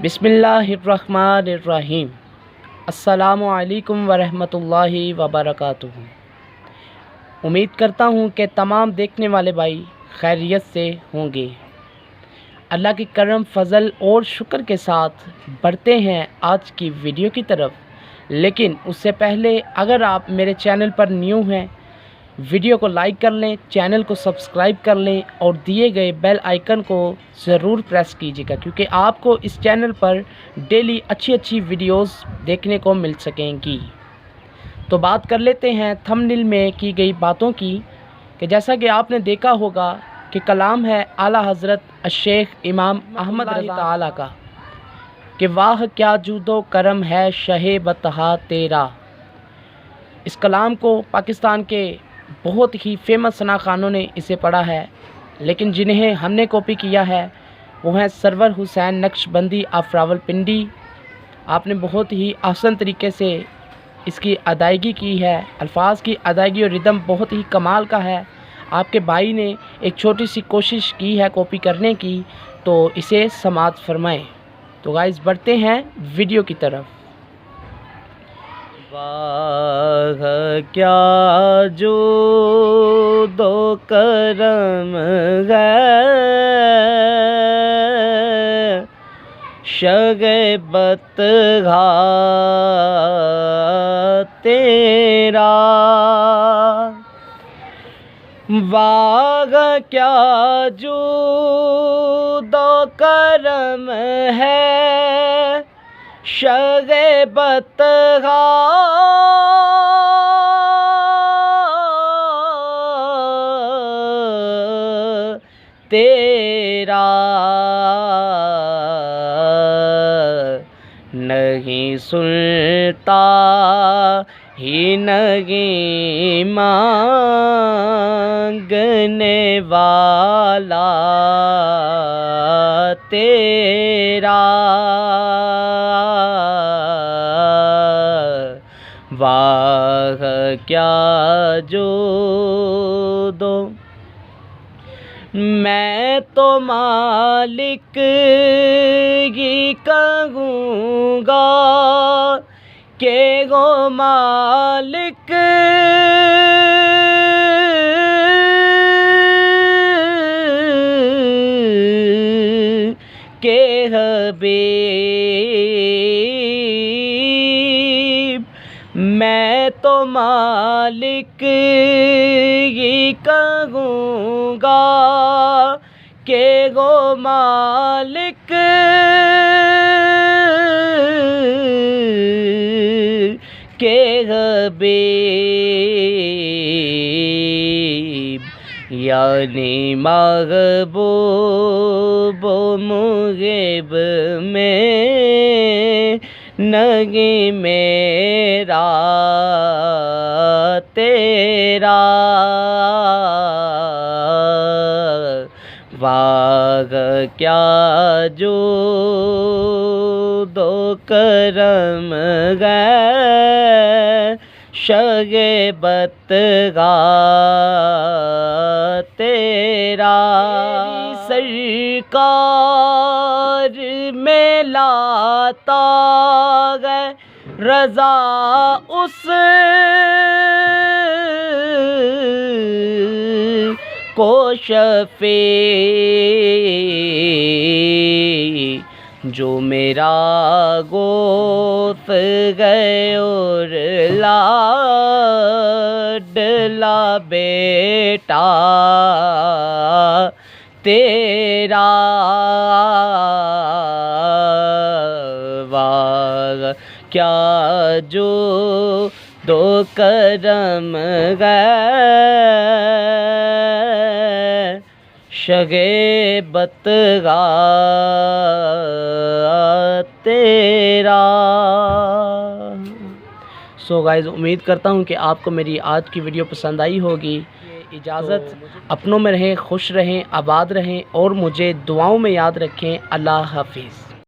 बिस्मिल्लाहिर्रहमानिर्रहीम। अस्सलामु अलैकुम वरहमतुल्लाहि वबरकातुहू। उम्मीद करता हूँ कि तमाम देखने वाले भाई खैरियत से होंगे। अल्लाह की करम फजल और शुक्र के साथ बढ़ते हैं आज की वीडियो की तरफ। लेकिन उससे पहले अगर आप मेरे चैनल पर न्यू हैं, वीडियो को लाइक कर लें, चैनल को सब्सक्राइब कर लें और दिए गए बेल आइकन को ज़रूर प्रेस कीजिएगा, क्योंकि आपको इस चैनल पर डेली अच्छी वीडियोस देखने को मिल सकेंगी। तो बात कर लेते हैं थंबनेल में की गई बातों की, कि जैसा कि आपने देखा होगा कि कलाम है आला हज़रत शेख इमाम अहमद रज़ा ताला का कि वाह क्या जूदो करम है शहे बतहा तेरा। इस कलाम को पाकिस्तान के बहुत ही फेमस सना खानों ने इसे पढ़ा है, लेकिन जिन्हें हमने कॉपी किया है वो हैं सरवर हुसैन नक्शबंदी ऑफ रावलपिंडी। आपने बहुत ही आसान तरीके से इसकी अदायगी की है। अल्फाज की अदायगी और रिदम बहुत ही कमाल का है। आपके भाई ने एक छोटी सी कोशिश की है कॉपी करने की, तो इसे समाअत फरमाएं। तो गाइस बढ़ते हैं वीडियो की तरफ। वाह क्या जो दो करम है शगे बतहा तेरा। वाह क्या जो दो करम है शगे बतहा तेरा। नहीं सुनता ही नहीं मांगने वाला तेरा। वाह क्या जो दो। मैं तो मालिक ही कहूँगा के गो मालिक के हबीब। मैं तो मालिक ही कहूँगा के गो मालिक के हबीब। यानी महबूब मुग़िब में नहीं मेरा तेरा। वाह क्या जो दो करम है शगे बतहा तेरा। सरकार में लाता है रज़ा उस को शफी जो मेरा गोत गए और लाडला बेटा तेरा। वाह क्या जो दो करम है शगे बतहा तेरा। सो गाइस, उम्मीद करता हूँ कि आपको मेरी आज की वीडियो पसंद आई होगी। इजाज़त, अपनों में रहें, खुश रहें, आबाद रहें और मुझे दुआओं में याद रखें। अल्लाह हाफिज़।